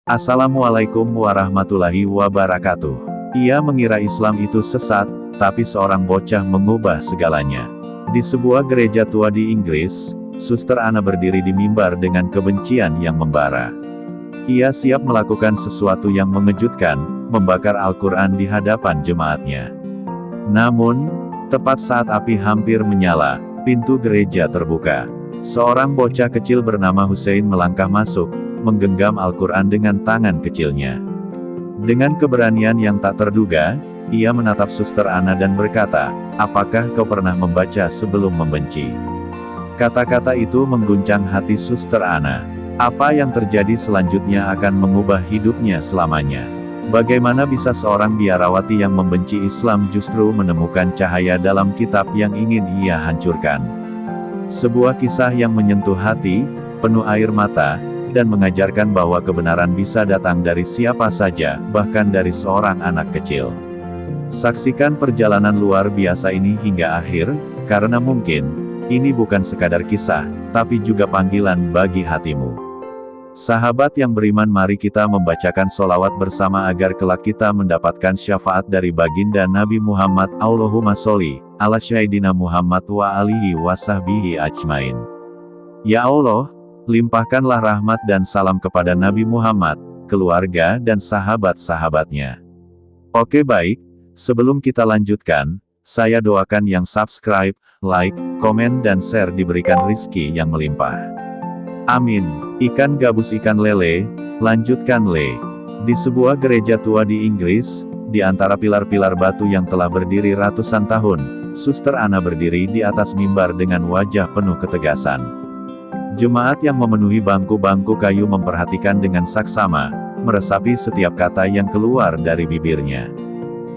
Assalamualaikum warahmatullahi wabarakatuh. Ia mengira Islam itu sesat, tapi seorang bocah mengubah segalanya. Di sebuah gereja tua di Inggris, Suster Anna berdiri di mimbar dengan kebencian yang membara. Ia siap melakukan sesuatu yang mengejutkan, membakar Al-Quran di hadapan jemaatnya. Namun, tepat saat api hampir menyala, pintu gereja terbuka. Seorang bocah kecil bernama Hussein melangkah masuk, menggenggam Al-Quran dengan tangan kecilnya. Dengan keberanian yang tak terduga, ia menatap Suster Anna dan berkata, "Apakah kau pernah membaca sebelum membenci?" Kata-kata itu mengguncang hati Suster Anna. Apa yang terjadi selanjutnya akan mengubah hidupnya selamanya. Bagaimana bisa seorang biarawati yang membenci Islam justru menemukan cahaya dalam kitab yang ingin ia hancurkan? Sebuah kisah yang menyentuh hati, penuh air mata, dan mengajarkan bahwa kebenaran bisa datang dari siapa saja, bahkan dari seorang anak kecil. Saksikan perjalanan luar biasa ini hingga akhir, karena mungkin ini bukan sekadar kisah, tapi juga panggilan bagi hatimu. Sahabat yang beriman, mari kita membacakan sholawat bersama agar kelak kita mendapatkan syafaat dari baginda Nabi Muhammad. Allahumma sholli ala Sayyidina Muhammad wa alihi wa sahbihi ajmain. Ya Allah, limpahkanlah rahmat dan salam kepada Nabi Muhammad, keluarga dan sahabat-sahabatnya. Oke baik, sebelum kita lanjutkan, saya doakan yang subscribe, like, komen dan share diberikan rizki yang melimpah. Amin. Ikan gabus ikan lele, lanjutkan le. Di sebuah gereja tua di Inggris, di antara pilar-pilar batu yang telah berdiri ratusan tahun, Suster Anna berdiri di atas mimbar dengan wajah penuh ketegasan. Jemaat yang memenuhi bangku-bangku kayu memperhatikan dengan saksama, meresapi setiap kata yang keluar dari bibirnya.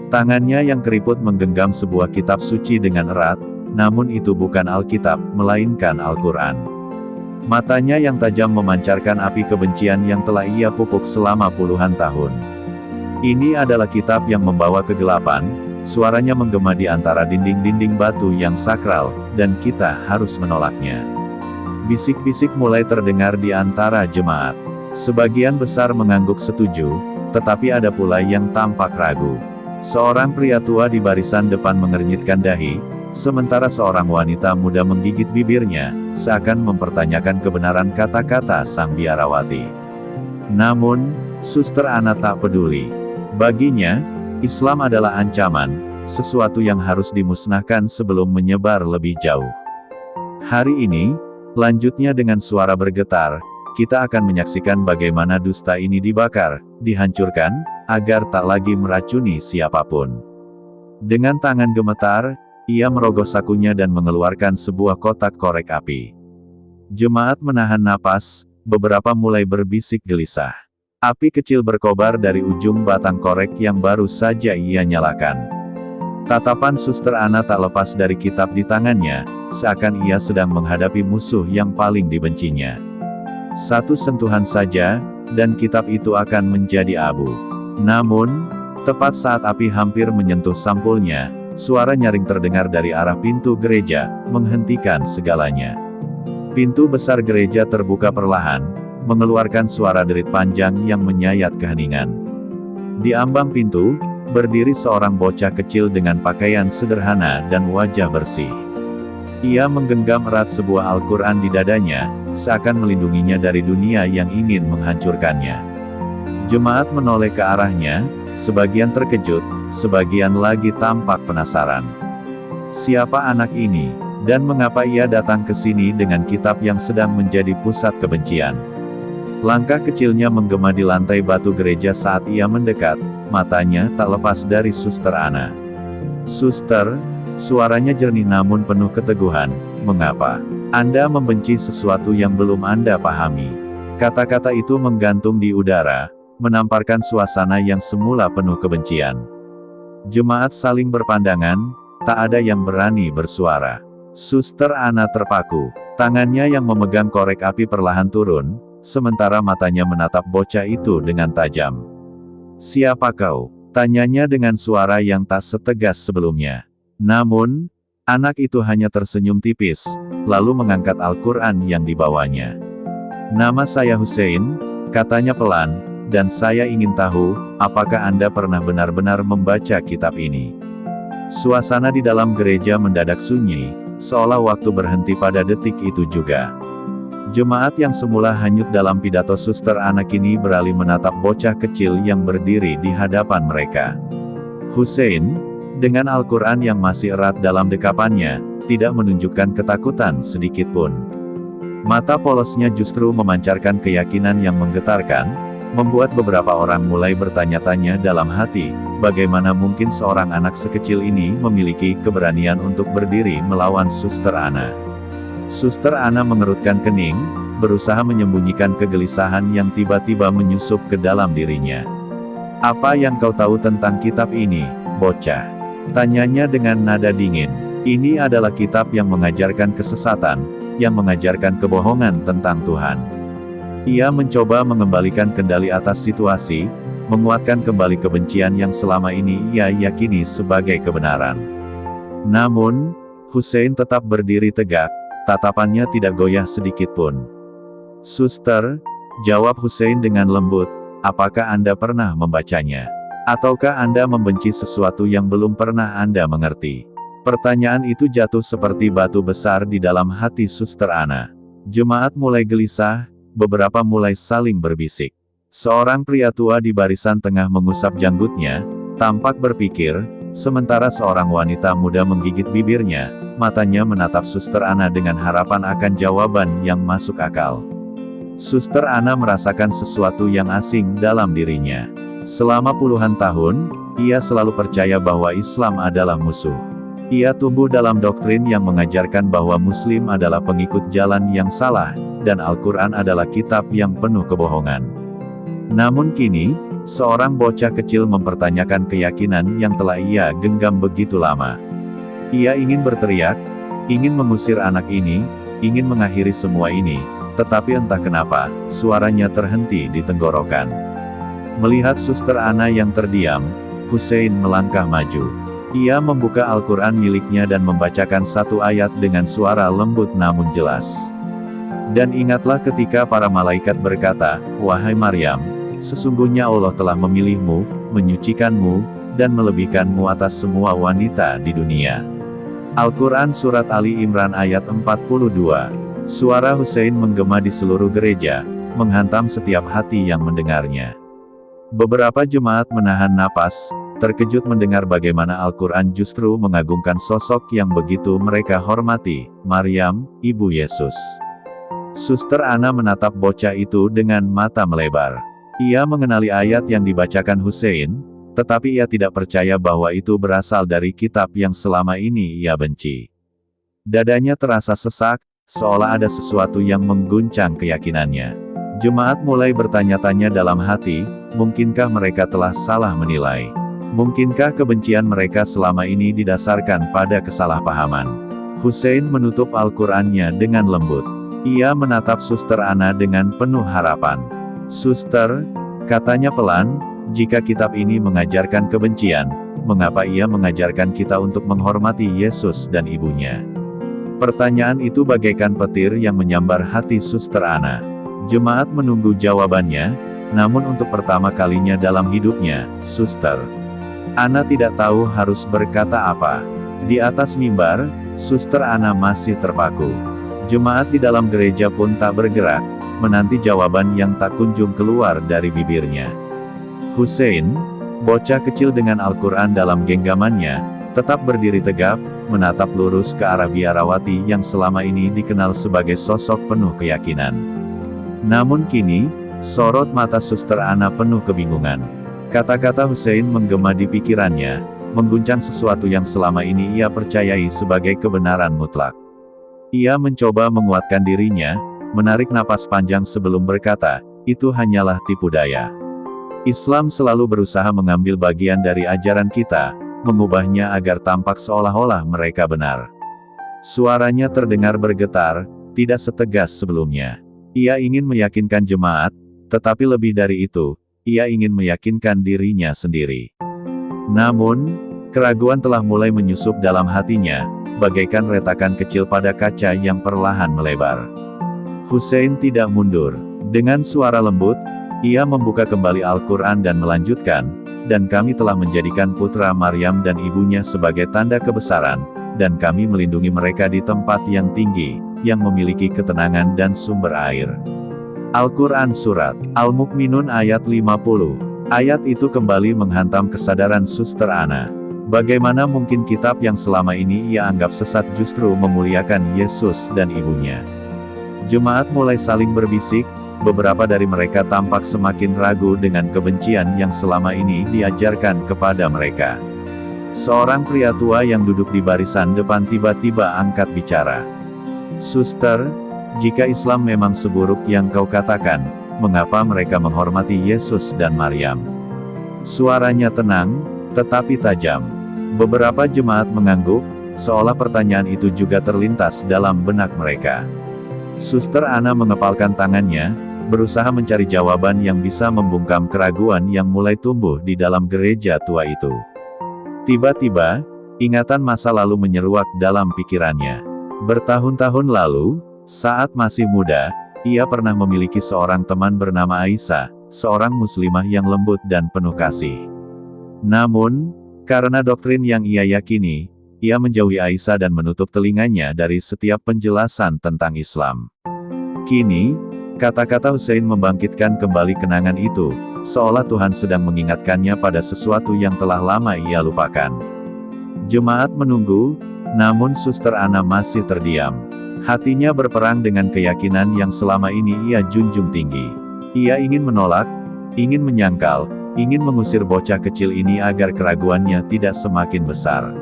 Tangannya yang keriput menggenggam sebuah kitab suci dengan erat, namun itu bukan Alkitab, melainkan Al-Quran. Matanya yang tajam memancarkan api kebencian yang telah ia pupuk selama puluhan tahun. Ini adalah kitab yang membawa kegelapan, suaranya menggema di antara dinding-dinding batu yang sakral, dan kita harus menolaknya. Bisik-bisik mulai terdengar di antara jemaat. Sebagian besar mengangguk setuju, tetapi ada pula yang tampak ragu. Seorang pria tua di barisan depan mengernyitkan dahi, sementara seorang wanita muda menggigit bibirnya, seakan mempertanyakan kebenaran kata-kata sang biarawati. Namun, Suster Anna tak peduli. Baginya, Islam adalah ancaman, sesuatu yang harus dimusnahkan sebelum menyebar lebih jauh. Hari ini, lanjutnya dengan suara bergetar, kita akan menyaksikan bagaimana dusta ini dibakar, dihancurkan, agar tak lagi meracuni siapapun. Dengan tangan gemetar, ia merogoh sakunya dan mengeluarkan sebuah kotak korek api. Jemaat menahan napas, beberapa mulai berbisik gelisah. Api kecil berkobar dari ujung batang korek yang baru saja ia nyalakan. Tatapan Suster Anna tak lepas dari kitab di tangannya, seakan ia sedang menghadapi musuh yang paling dibencinya. Satu sentuhan saja, dan kitab itu akan menjadi abu. Namun, tepat saat api hampir menyentuh sampulnya, suara nyaring terdengar dari arah pintu gereja, menghentikan segalanya. Pintu besar gereja terbuka perlahan, mengeluarkan suara derit panjang yang menyayat keheningan. Di ambang pintu, berdiri seorang bocah kecil dengan pakaian sederhana dan wajah bersih. Ia menggenggam erat sebuah Al-Quran di dadanya, seakan melindunginya dari dunia yang ingin menghancurkannya. Jemaat menoleh ke arahnya, sebagian terkejut, sebagian lagi tampak penasaran. Siapa anak ini, dan mengapa ia datang ke sini dengan kitab yang sedang menjadi pusat kebencian? Langkah kecilnya menggema di lantai batu gereja saat ia mendekat, matanya tak lepas dari Suster Anna. "Suster," suaranya jernih namun penuh keteguhan, "mengapa Anda membenci sesuatu yang belum Anda pahami?" Kata-kata itu menggantung di udara, menamparkan suasana yang semula penuh kebencian. Jemaat saling berpandangan, tak ada yang berani bersuara. Suster Anna terpaku. Tangannya yang memegang korek api perlahan turun, sementara matanya menatap bocah itu dengan tajam. "Siapa kau?" tanyanya dengan suara yang tak setegas sebelumnya. Namun, anak itu hanya tersenyum tipis, lalu mengangkat Al-Quran yang dibawanya. "Nama saya Hussein," katanya pelan, dan saya ingin tahu, apakah Anda pernah benar-benar membaca kitab ini? Suasana di dalam gereja mendadak sunyi, seolah waktu berhenti pada detik itu juga. Jemaat yang semula hanyut dalam pidato Suster Ana kini beralih menatap bocah kecil yang berdiri di hadapan mereka. Hussein, dengan Al-Quran yang masih erat dalam dekapannya, tidak menunjukkan ketakutan sedikitpun. Mata polosnya justru memancarkan keyakinan yang menggetarkan, membuat beberapa orang mulai bertanya-tanya dalam hati, bagaimana mungkin seorang anak sekecil ini memiliki keberanian untuk berdiri melawan Suster Ana. Suster Ana mengerutkan kening, berusaha menyembunyikan kegelisahan yang tiba-tiba menyusup ke dalam dirinya. "Apa yang kau tahu tentang kitab ini, bocah?" tanyanya dengan nada dingin. "Ini adalah kitab yang mengajarkan kesesatan, yang mengajarkan kebohongan tentang Tuhan." Ia mencoba mengembalikan kendali atas situasi, menguatkan kembali kebencian yang selama ini ia yakini sebagai kebenaran. Namun, Hussein tetap berdiri tegak, tatapannya tidak goyah sedikitpun. "Suster," jawab Hussein dengan lembut, "apakah Anda pernah membacanya? Ataukah Anda membenci sesuatu yang belum pernah Anda mengerti?" Pertanyaan itu jatuh seperti batu besar di dalam hati Suster Ana. Jemaat mulai gelisah, beberapa mulai saling berbisik. Seorang pria tua di barisan tengah mengusap janggutnya, tampak berpikir, sementara seorang wanita muda menggigit bibirnya, matanya menatap Suster Ana dengan harapan akan jawaban yang masuk akal. Suster Ana merasakan sesuatu yang asing dalam dirinya. Selama puluhan tahun, ia selalu percaya bahwa Islam adalah musuh. Ia tumbuh dalam doktrin yang mengajarkan bahwa Muslim adalah pengikut jalan yang salah, dan Al-Quran adalah kitab yang penuh kebohongan. Namun kini, seorang bocah kecil mempertanyakan keyakinan yang telah ia genggam begitu lama. Ia ingin berteriak, ingin mengusir anak ini, ingin mengakhiri semua ini, tetapi entah kenapa, suaranya terhenti di tenggorokan. Melihat Suster Ana yang terdiam, Hussein melangkah maju. Ia membuka Al-Quran miliknya dan membacakan satu ayat dengan suara lembut namun jelas. "Dan ingatlah ketika para malaikat berkata, 'Wahai Maryam, sesungguhnya Allah telah memilihmu, menyucikanmu, dan melebihkanmu atas semua wanita di dunia.'" Al-Quran Surat Ali Imran ayat 42. Suara Hussein menggema di seluruh gereja, menghantam setiap hati yang mendengarnya. Beberapa jemaat menahan napas, terkejut mendengar bagaimana Al-Quran justru mengagungkan sosok yang begitu mereka hormati, Maryam, Ibu Yesus. Suster Ana menatap bocah itu dengan mata melebar. Ia mengenali ayat yang dibacakan Hussein, tetapi ia tidak percaya bahwa itu berasal dari kitab yang selama ini ia benci. Dadanya terasa sesak, seolah ada sesuatu yang mengguncang keyakinannya. Jemaat mulai bertanya-tanya dalam hati, mungkinkah mereka telah salah menilai? Mungkinkah kebencian mereka selama ini didasarkan pada kesalahpahaman? Hussein menutup Al-Qurannya dengan lembut. Ia menatap Suster Ana dengan penuh harapan. "Suster," katanya pelan, "jika kitab ini mengajarkan kebencian, mengapa ia mengajarkan kita untuk menghormati Yesus dan ibunya?" Pertanyaan itu bagaikan petir yang menyambar hati Suster Ana. Jemaat menunggu jawabannya, namun untuk pertama kalinya dalam hidupnya, Suster Ana tidak tahu harus berkata apa. Di atas mimbar, Suster Ana masih terpaku. Jemaat di dalam gereja pun tak bergerak, menanti jawaban yang tak kunjung keluar dari bibirnya. Hussein, bocah kecil dengan Al-Quran dalam genggamannya, tetap berdiri tegap, menatap lurus ke arah biarawati yang selama ini dikenal sebagai sosok penuh keyakinan. Namun kini, sorot mata Suster Ana penuh kebingungan. Kata-kata Hussein menggema di pikirannya, mengguncang sesuatu yang selama ini ia percayai sebagai kebenaran mutlak. Ia mencoba menguatkan dirinya, menarik napas panjang sebelum berkata, "Itu hanyalah tipu daya. Islam selalu berusaha mengambil bagian dari ajaran kita, mengubahnya agar tampak seolah-olah mereka benar." Suaranya terdengar bergetar, tidak setegas sebelumnya. Ia ingin meyakinkan jemaat, tetapi lebih dari itu, ia ingin meyakinkan dirinya sendiri. Namun, keraguan telah mulai menyusup dalam hatinya, bagaikan retakan kecil pada kaca yang perlahan melebar. Hussein tidak mundur. Dengan suara lembut, Ia membuka kembali Al-Quran dan melanjutkan, dan kami telah menjadikan putra Maryam dan ibunya sebagai tanda kebesaran, dan kami melindungi mereka di tempat yang tinggi, yang memiliki ketenangan dan sumber air. Al-Quran Surat Al-Mukminun ayat 50. Ayat itu kembali menghantam kesadaran Suster Ana. Bagaimana mungkin kitab yang selama ini ia anggap sesat justru memuliakan Yesus dan ibunya? Jemaat mulai saling berbisik. Beberapa dari mereka tampak semakin ragu dengan kebencian yang selama ini diajarkan kepada mereka. Seorang pria tua yang duduk di barisan depan tiba-tiba angkat bicara. "Suster, jika Islam memang seburuk yang kau katakan, mengapa mereka menghormati Yesus dan Maryam?" Suaranya tenang, tetapi tajam. Beberapa jemaat mengangguk, seolah pertanyaan itu juga terlintas dalam benak mereka. Suster Ana mengepalkan tangannya, berusaha mencari jawaban yang bisa membungkam keraguan yang mulai tumbuh di dalam gereja tua itu. Tiba-tiba, ingatan masa lalu menyeruak dalam pikirannya. Bertahun-tahun lalu, saat masih muda, ia pernah memiliki seorang teman bernama Aisyah, seorang muslimah yang lembut dan penuh kasih. Namun, karena doktrin yang ia yakini, ia menjauhi Aisyah dan menutup telinganya dari setiap penjelasan tentang Islam. Kini, kata-kata Hussein membangkitkan kembali kenangan itu, seolah Tuhan sedang mengingatkannya pada sesuatu yang telah lama ia lupakan. Jemaat menunggu, namun Suster Ana masih terdiam. Hatinya berperang dengan keyakinan yang selama ini ia junjung tinggi. Ia ingin menolak, ingin menyangkal, ingin mengusir bocah kecil ini agar keraguannya tidak semakin besar.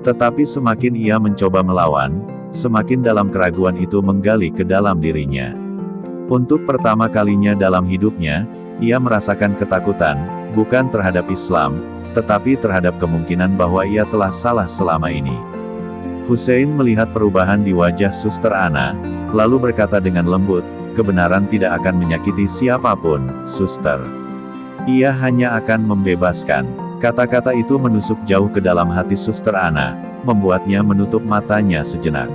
Tetapi semakin ia mencoba melawan, semakin dalam keraguan itu menggali ke dalam dirinya. Untuk pertama kalinya dalam hidupnya, ia merasakan ketakutan, bukan terhadap Islam, tetapi terhadap kemungkinan bahwa ia telah salah selama ini. Hussein melihat perubahan di wajah Suster Ana, lalu berkata dengan lembut, "Kebenaran tidak akan menyakiti siapapun, Suster. Ia hanya akan membebaskan." Kata-kata itu menusuk jauh ke dalam hati Suster Ana, membuatnya menutup matanya sejenak.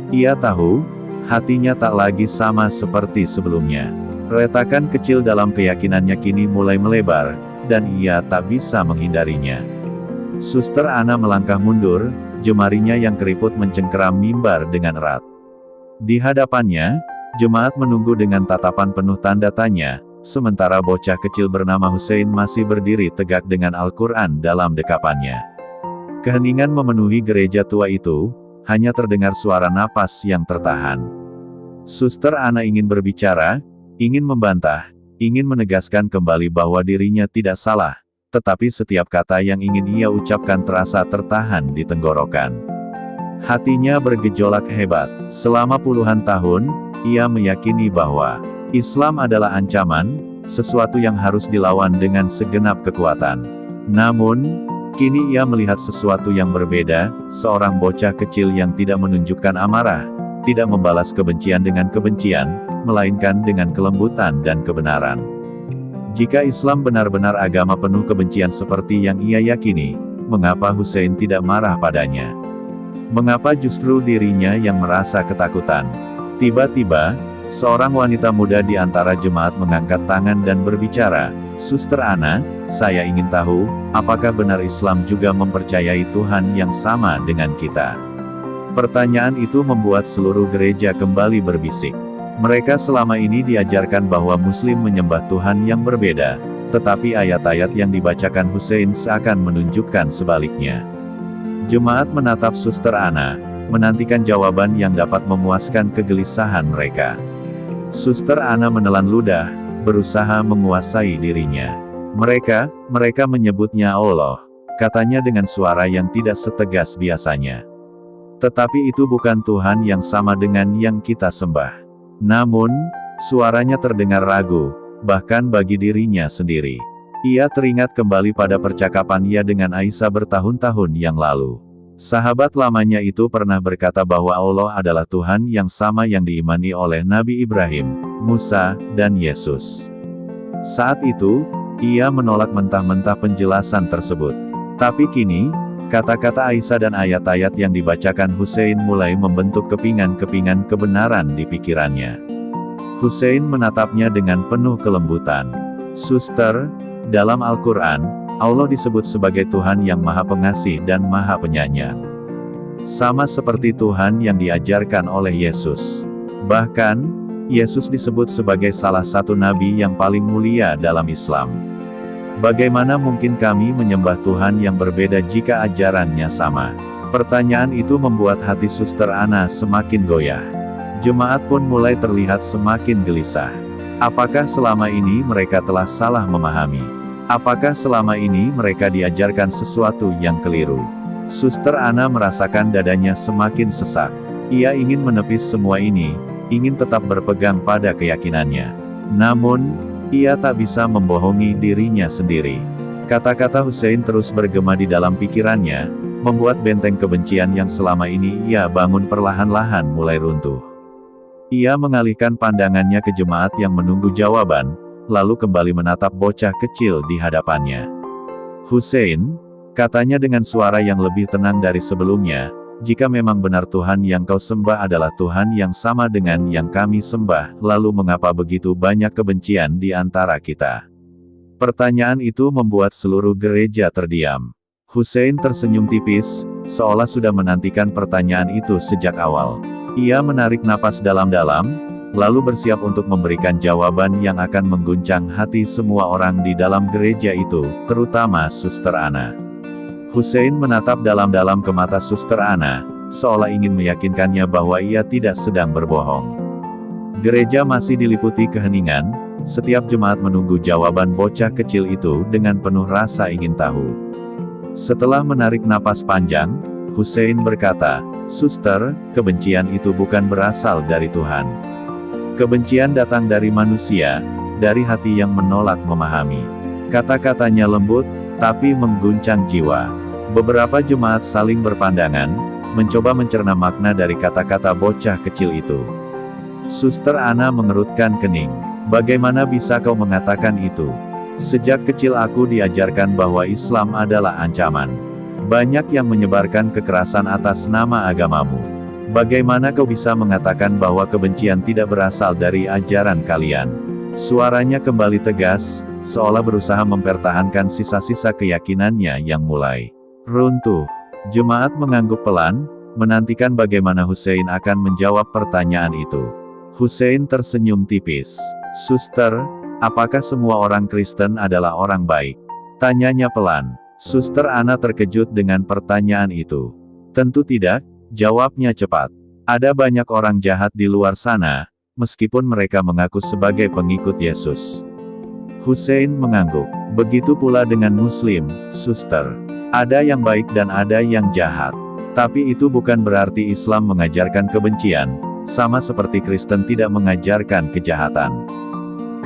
Ia tahu, hatinya tak lagi sama seperti sebelumnya. Retakan kecil dalam keyakinannya kini mulai melebar, dan ia tak bisa menghindarinya. Suster Ana melangkah mundur, jemarinya yang keriput mencengkeram mimbar dengan erat. Di hadapannya, jemaat menunggu dengan tatapan penuh tanda tanya, sementara bocah kecil bernama Hussein masih berdiri tegak dengan Al-Quran dalam dekapannya. Keheningan memenuhi gereja tua itu, hanya terdengar suara napas yang tertahan. Suster Ana ingin berbicara, ingin membantah, ingin menegaskan kembali bahwa dirinya tidak salah, tetapi setiap kata yang ingin ia ucapkan terasa tertahan di tenggorokan. Hatinya bergejolak hebat. Selama puluhan tahun, ia meyakini bahwa Islam adalah ancaman, sesuatu yang harus dilawan dengan segenap kekuatan. Namun, kini ia melihat sesuatu yang berbeda, seorang bocah kecil yang tidak menunjukkan amarah, tidak membalas kebencian dengan kebencian, melainkan dengan kelembutan dan kebenaran. Jika Islam benar-benar agama penuh kebencian seperti yang ia yakini, mengapa Hussein tidak marah padanya? Mengapa justru dirinya yang merasa ketakutan? Tiba-tiba, seorang wanita muda di antara jemaat mengangkat tangan dan berbicara, "Suster Ana, saya ingin tahu, apakah benar Islam juga mempercayai Tuhan yang sama dengan kita?" Pertanyaan itu membuat seluruh gereja kembali berbisik. Mereka selama ini diajarkan bahwa Muslim menyembah Tuhan yang berbeda, tetapi ayat-ayat yang dibacakan Hussein seakan menunjukkan sebaliknya. Jemaat menatap Suster Ana, menantikan jawaban yang dapat memuaskan kegelisahan mereka. Suster Ana menelan ludah, berusaha menguasai dirinya. Mereka menyebutnya Allah, katanya dengan suara yang tidak setegas biasanya. Tetapi itu bukan Tuhan yang sama dengan yang kita sembah. Namun, suaranya terdengar ragu, bahkan bagi dirinya sendiri. Ia teringat kembali pada percakapan ia dengan Aisyah bertahun-tahun yang lalu. Sahabat lamanya itu pernah berkata bahwa Allah adalah Tuhan yang sama yang diimani oleh Nabi Ibrahim, Musa, dan Yesus. Saat itu, ia menolak mentah-mentah penjelasan tersebut. Tapi kini, kata-kata Aisyah dan ayat-ayat yang dibacakan Hussein mulai membentuk kepingan-kepingan kebenaran di pikirannya. Hussein menatapnya dengan penuh kelembutan. Suster, dalam Al-Quran, Allah disebut sebagai Tuhan yang Maha Pengasih dan Maha Penyayang. Sama seperti Tuhan yang diajarkan oleh Yesus. Bahkan, Yesus disebut sebagai salah satu nabi yang paling mulia dalam Islam. Bagaimana mungkin kami menyembah Tuhan yang berbeda jika ajarannya sama? Pertanyaan itu membuat hati Suster Ana semakin goyah. Jemaat pun mulai terlihat semakin gelisah. Apakah selama ini mereka telah salah memahami? Apakah selama ini mereka diajarkan sesuatu yang keliru? Suster Ana merasakan dadanya semakin sesak. Ia ingin menepis semua ini, ingin tetap berpegang pada keyakinannya. Namun, ia tak bisa membohongi dirinya sendiri. Kata-kata Hussein terus bergema di dalam pikirannya, membuat benteng kebencian yang selama ini ia bangun perlahan-lahan mulai runtuh. Ia mengalihkan pandangannya ke jemaat yang menunggu jawaban, lalu kembali menatap bocah kecil di hadapannya. "Hussein," katanya dengan suara yang lebih tenang dari sebelumnya, "jika memang benar Tuhan yang kau sembah adalah Tuhan yang sama dengan yang kami sembah, lalu mengapa begitu banyak kebencian di antara kita?" Pertanyaan itu membuat seluruh gereja terdiam. Hussein tersenyum tipis, seolah sudah menantikan pertanyaan itu sejak awal. Ia menarik napas dalam-dalam, lalu bersiap untuk memberikan jawaban yang akan mengguncang hati semua orang di dalam gereja itu, terutama Suster Ana. Hussein menatap dalam-dalam ke mata Suster Ana, seolah ingin meyakinkannya bahwa ia tidak sedang berbohong. Gereja masih diliputi keheningan, setiap jemaat menunggu jawaban bocah kecil itu dengan penuh rasa ingin tahu. Setelah menarik napas panjang, Hussein berkata, "Suster, kebencian itu bukan berasal dari Tuhan. Kebencian datang dari manusia, dari hati yang menolak memahami." Kata-katanya lembut, tapi mengguncang jiwa. Beberapa jemaat saling berpandangan, mencoba mencerna makna dari kata-kata bocah kecil itu. Suster Ana mengerutkan kening. "Bagaimana bisa kau mengatakan itu? Sejak kecil aku diajarkan bahwa Islam adalah ancaman. Banyak yang menyebarkan kekerasan atas nama agamamu. Bagaimana kau bisa mengatakan bahwa kebencian tidak berasal dari ajaran kalian?" Suaranya kembali tegas, seolah berusaha mempertahankan sisa-sisa keyakinannya yang mulai runtuh. Jemaat mengangguk pelan, menantikan bagaimana Hussein akan menjawab pertanyaan itu. Hussein tersenyum tipis. "Suster, apakah semua orang Kristen adalah orang baik?" tanyanya pelan. Suster Ana terkejut dengan pertanyaan itu. "Tentu tidak," jawabnya cepat. "Ada banyak orang jahat di luar sana, meskipun mereka mengaku sebagai pengikut Yesus." Hussein mengangguk. "Begitu pula dengan Muslim, Suster. Ada yang baik dan ada yang jahat. Tapi itu bukan berarti Islam mengajarkan kebencian, sama seperti Kristen tidak mengajarkan kejahatan.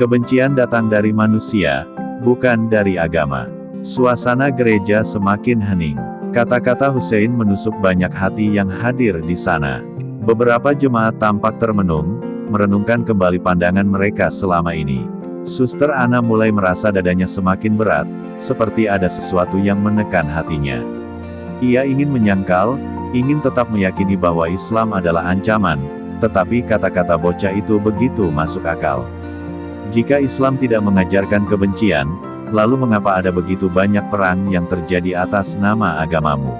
Kebencian datang dari manusia, bukan dari agama." Suasana gereja semakin hening. Kata-kata Hussein menusuk banyak hati yang hadir di sana. Beberapa jemaat tampak termenung, merenungkan kembali pandangan mereka selama ini. Suster Ana mulai merasa dadanya semakin berat, seperti ada sesuatu yang menekan hatinya. Ia ingin menyangkal, ingin tetap meyakini bahwa Islam adalah ancaman, tetapi kata-kata bocah itu begitu masuk akal. Jika Islam tidak mengajarkan kebencian, lalu mengapa ada begitu banyak perang yang terjadi atas nama agamamu?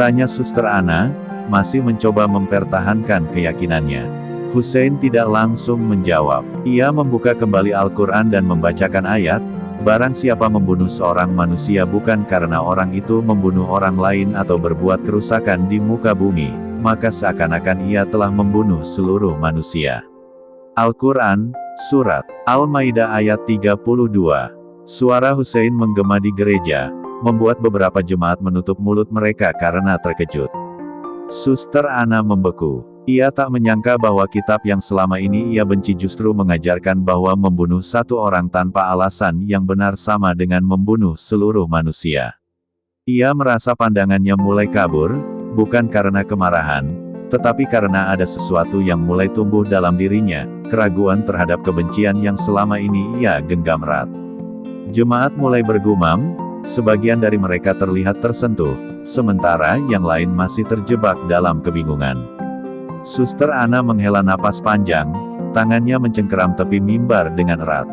Tanya Suster Ana, masih mencoba mempertahankan keyakinannya. Hussein tidak langsung menjawab. Ia membuka kembali Al-Quran dan membacakan ayat, "Barang siapa membunuh seorang manusia bukan karena orang itu membunuh orang lain atau berbuat kerusakan di muka bumi, maka seakan-akan ia telah membunuh seluruh manusia." Al-Quran, Surat Al-Maidah ayat 32. Suara Hussein menggema di gereja, membuat beberapa jemaat menutup mulut mereka karena terkejut. Suster Ana membeku. Ia tak menyangka bahwa kitab yang selama ini ia benci justru mengajarkan bahwa membunuh satu orang tanpa alasan yang benar sama dengan membunuh seluruh manusia. Ia merasa pandangannya mulai kabur, bukan karena kemarahan, tetapi karena ada sesuatu yang mulai tumbuh dalam dirinya, keraguan terhadap kebencian yang selama ini ia genggam erat. Jemaat mulai bergumam, sebagian dari mereka terlihat tersentuh, sementara yang lain masih terjebak dalam kebingungan. Suster Ana menghela napas panjang, tangannya mencengkeram tepi mimbar dengan erat.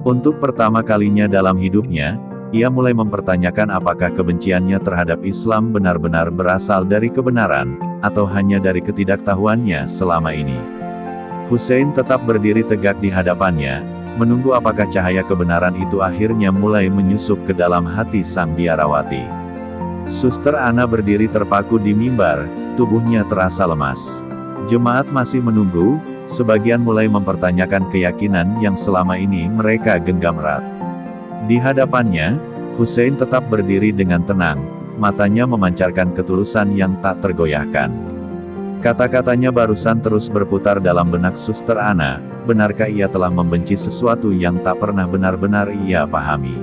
Untuk pertama kalinya dalam hidupnya, ia mulai mempertanyakan apakah kebenciannya terhadap Islam benar-benar berasal dari kebenaran, atau hanya dari ketidaktahuannya selama ini. Hussein tetap berdiri tegak di hadapannya, menunggu apakah cahaya kebenaran itu akhirnya mulai menyusup ke dalam hati sang biarawati. Suster Ana berdiri terpaku di mimbar, tubuhnya terasa lemas. Jemaat masih menunggu, sebagian mulai mempertanyakan keyakinan yang selama ini mereka genggam erat. Di hadapannya, Hussein tetap berdiri dengan tenang, matanya memancarkan ketulusan yang tak tergoyahkan. Kata-katanya barusan terus berputar dalam benak Suster Ana, benarkah ia telah membenci sesuatu yang tak pernah benar-benar ia pahami?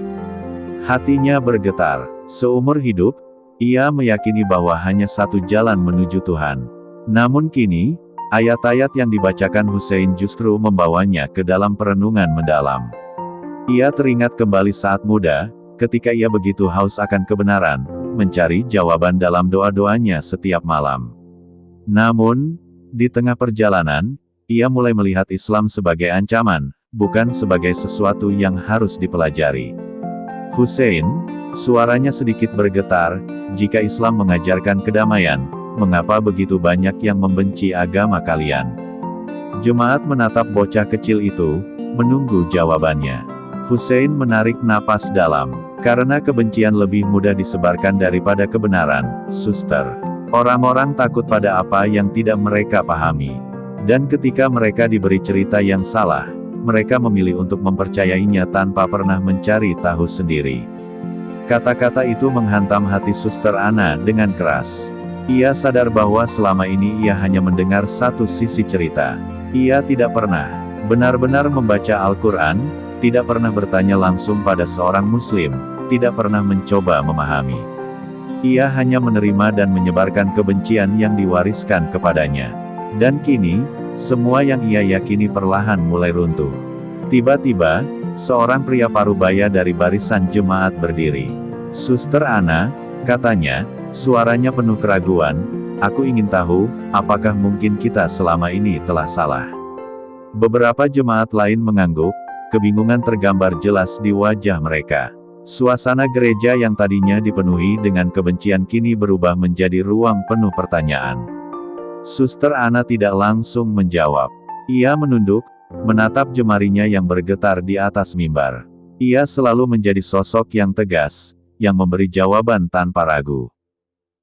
Hatinya bergetar. Seumur hidup, ia meyakini bahwa hanya satu jalan menuju Tuhan. Namun kini, ayat-ayat yang dibacakan Hussein justru membawanya ke dalam perenungan mendalam. Ia teringat kembali saat muda, ketika ia begitu haus akan kebenaran, mencari jawaban dalam doa-doanya setiap malam. Namun, di tengah perjalanan, ia mulai melihat Islam sebagai ancaman, bukan sebagai sesuatu yang harus dipelajari. Hussein, suaranya sedikit bergetar, jika Islam mengajarkan kedamaian, mengapa begitu banyak yang membenci agama kalian? Jemaat menatap bocah kecil itu, menunggu jawabannya. Hussein menarik napas dalam. Karena kebencian lebih mudah disebarkan daripada kebenaran, suster. Orang-orang takut pada apa yang tidak mereka pahami. Dan ketika mereka diberi cerita yang salah, mereka memilih untuk mempercayainya tanpa pernah mencari tahu sendiri. Kata-kata itu menghantam hati Suster Ana dengan keras. Ia sadar bahwa selama ini ia hanya mendengar satu sisi cerita. Ia tidak pernah benar-benar membaca Al-Quran, tidak pernah bertanya langsung pada seorang Muslim, tidak pernah mencoba memahami. Ia hanya menerima dan menyebarkan kebencian yang diwariskan kepadanya. Dan kini, semua yang ia yakini perlahan mulai runtuh. Tiba-tiba, seorang pria parubaya dari barisan jemaat berdiri. Suster Ana, katanya, suaranya penuh keraguan, aku ingin tahu, apakah mungkin kita selama ini telah salah? Beberapa jemaat lain mengangguk, kebingungan tergambar jelas di wajah mereka. Suasana gereja yang tadinya dipenuhi dengan kebencian kini berubah menjadi ruang penuh pertanyaan. Suster Ana tidak langsung menjawab. Ia menunduk, menatap jemarinya yang bergetar di atas mimbar. Ia selalu menjadi sosok yang tegas, yang memberi jawaban tanpa ragu.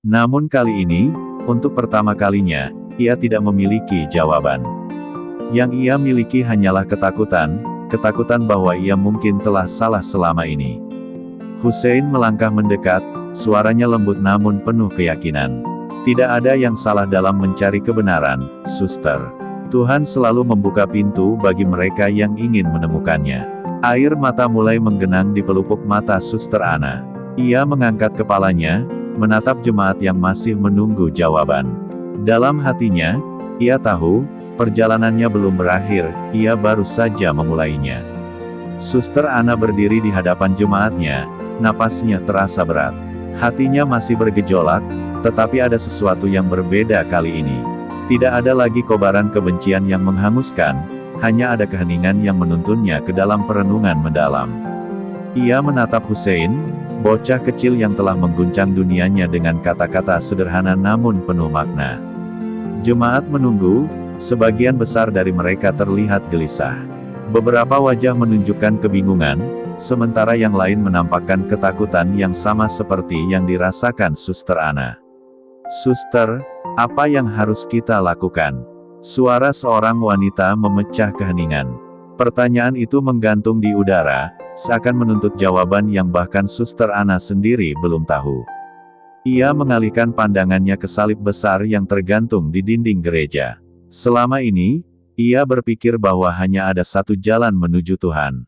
Namun kali ini, untuk pertama kalinya, ia tidak memiliki jawaban. Yang ia miliki hanyalah ketakutan, ketakutan bahwa ia mungkin telah salah selama ini. Hussein melangkah mendekat, suaranya lembut namun penuh keyakinan. Tidak ada yang salah dalam mencari kebenaran, suster. Tuhan selalu membuka pintu bagi mereka yang ingin menemukannya. Air mata mulai menggenang di pelupuk mata Suster Ana. Ia mengangkat kepalanya, menatap jemaat yang masih menunggu jawaban. Dalam hatinya, ia tahu, perjalanannya belum berakhir, ia baru saja memulainya. Suster Ana berdiri di hadapan jemaatnya, napasnya terasa berat. Hatinya masih bergejolak, tetapi ada sesuatu yang berbeda kali ini. Tidak ada lagi kobaran kebencian yang menghanguskan, hanya ada keheningan yang menuntunnya ke dalam perenungan mendalam. Ia menatap Hussein, bocah kecil yang telah mengguncang dunianya dengan kata-kata sederhana namun penuh makna. Jemaat menunggu. Sebagian besar dari mereka terlihat gelisah. Beberapa wajah menunjukkan kebingungan, sementara yang lain menampakkan ketakutan yang sama seperti yang dirasakan Suster Ana. Suster, apa yang harus kita lakukan? Suara seorang wanita memecah keheningan. Pertanyaan itu menggantung di udara, seakan menuntut jawaban yang bahkan Suster Ana sendiri belum tahu. Ia mengalihkan pandangannya ke salib besar yang tergantung di dinding gereja. Selama ini, ia berpikir bahwa hanya ada satu jalan menuju Tuhan.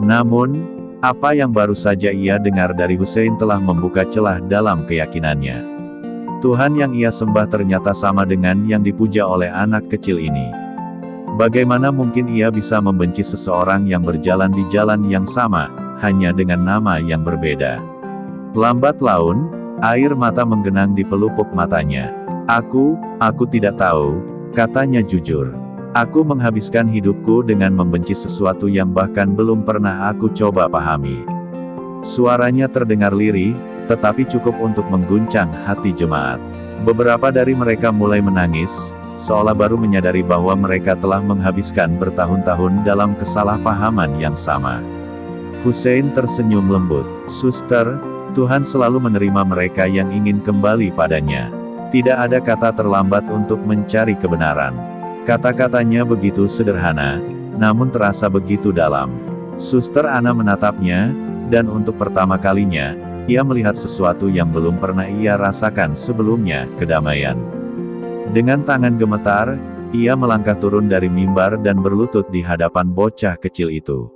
Namun, apa yang baru saja ia dengar dari Hussein telah membuka celah dalam keyakinannya. Tuhan yang ia sembah ternyata sama dengan yang dipuja oleh anak kecil ini. Bagaimana mungkin ia bisa membenci seseorang yang berjalan di jalan yang sama, hanya dengan nama yang berbeda? Lambat laun, air mata menggenang di pelupuk matanya. Aku tidak tahu, katanya jujur. Aku menghabiskan hidupku dengan membenci sesuatu yang bahkan belum pernah aku coba pahami. Suaranya terdengar lirih, tetapi cukup untuk mengguncang hati jemaat. Beberapa dari mereka mulai menangis, seolah baru menyadari bahwa mereka telah menghabiskan bertahun-tahun dalam kesalahpahaman yang sama. Hussein tersenyum lembut. "Suster, Tuhan selalu menerima mereka yang ingin kembali padanya. Tidak ada kata terlambat untuk mencari kebenaran." Kata-katanya begitu sederhana, namun terasa begitu dalam. Suster Ana menatapnya, dan untuk pertama kalinya, ia melihat sesuatu yang belum pernah ia rasakan sebelumnya, kedamaian. Dengan tangan gemetar, ia melangkah turun dari mimbar dan berlutut di hadapan bocah kecil itu.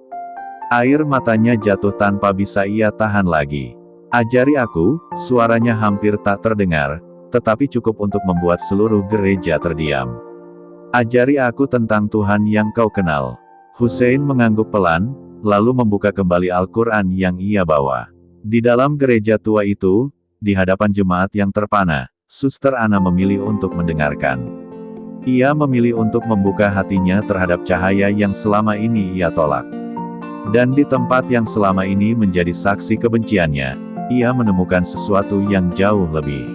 Air matanya jatuh tanpa bisa ia tahan lagi. "Ajari aku," suaranya hampir tak terdengar, tetapi cukup untuk membuat seluruh gereja terdiam. "Ajari aku tentang Tuhan yang kau kenal." Hussein mengangguk pelan, lalu membuka kembali Al-Quran yang ia bawa. Di dalam gereja tua itu, di hadapan jemaat yang terpana, Suster Ana memilih untuk mendengarkan. Ia memilih untuk membuka hatinya terhadap cahaya yang selama ini ia tolak. Dan di tempat yang selama ini menjadi saksi kebenciannya, ia menemukan sesuatu yang jauh lebih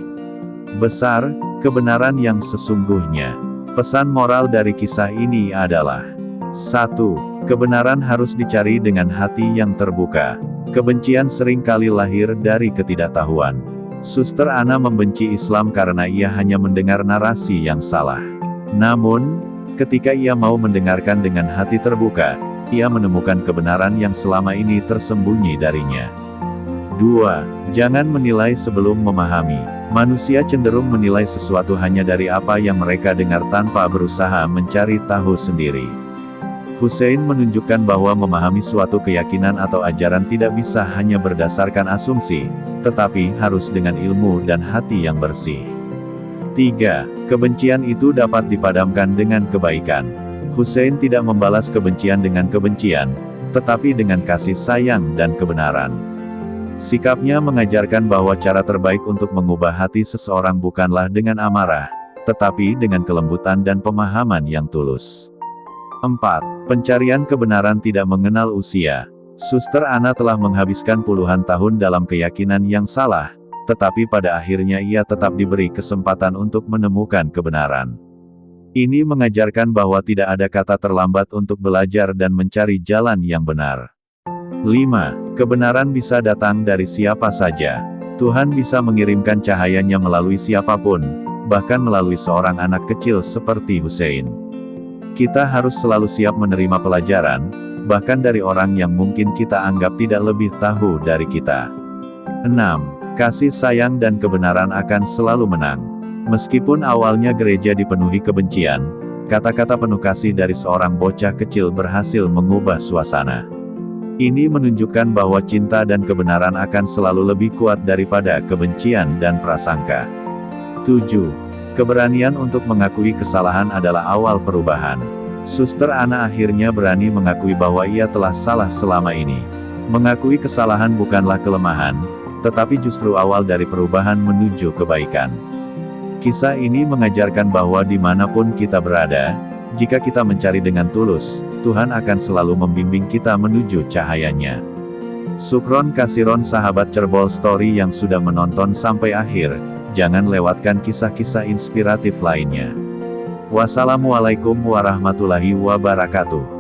besar, kebenaran yang sesungguhnya. Pesan moral dari kisah ini adalah: 1. Kebenaran harus dicari dengan hati yang terbuka. Kebencian seringkali lahir dari ketidaktahuan. Suster Ana membenci Islam karena ia hanya mendengar narasi yang salah. Namun, ketika ia mau mendengarkan dengan hati terbuka, ia menemukan kebenaran yang selama ini tersembunyi darinya. 2. Jangan menilai sebelum memahami. Manusia cenderung menilai sesuatu hanya dari apa yang mereka dengar tanpa berusaha mencari tahu sendiri. Hussein menunjukkan bahwa memahami suatu keyakinan atau ajaran tidak bisa hanya berdasarkan asumsi, tetapi harus dengan ilmu dan hati yang bersih. 3. Kebencian itu dapat dipadamkan dengan kebaikan. Hussein tidak membalas kebencian dengan kebencian, tetapi dengan kasih sayang dan kebenaran. Sikapnya mengajarkan bahwa cara terbaik untuk mengubah hati seseorang bukanlah dengan amarah, tetapi dengan kelembutan dan pemahaman yang tulus. 4. Pencarian kebenaran tidak mengenal usia. Suster Ana telah menghabiskan puluhan tahun dalam keyakinan yang salah, tetapi pada akhirnya ia tetap diberi kesempatan untuk menemukan kebenaran. Ini mengajarkan bahwa tidak ada kata terlambat untuk belajar dan mencari jalan yang benar. 5. Kebenaran bisa datang dari siapa saja. Tuhan bisa mengirimkan cahayanya melalui siapapun, bahkan melalui seorang anak kecil seperti Hussein. Kita harus selalu siap menerima pelajaran, bahkan dari orang yang mungkin kita anggap tidak lebih tahu dari kita. 6. Kasih sayang dan kebenaran akan selalu menang. Meskipun awalnya gereja dipenuhi kebencian, kata-kata penuh kasih dari seorang bocah kecil berhasil mengubah suasana. Ini menunjukkan bahwa cinta dan kebenaran akan selalu lebih kuat daripada kebencian dan prasangka. 7. Keberanian untuk mengakui kesalahan adalah awal perubahan. Suster Ana akhirnya berani mengakui bahwa ia telah salah selama ini. Mengakui kesalahan bukanlah kelemahan, tetapi justru awal dari perubahan menuju kebaikan. Kisah ini mengajarkan bahwa dimanapun kita berada, jika kita mencari dengan tulus, Tuhan akan selalu membimbing kita menuju cahayanya. Syukron kasiron sahabat Cerbol Story yang sudah menonton sampai akhir, jangan lewatkan kisah-kisah inspiratif lainnya. Wassalamualaikum warahmatullahi wabarakatuh.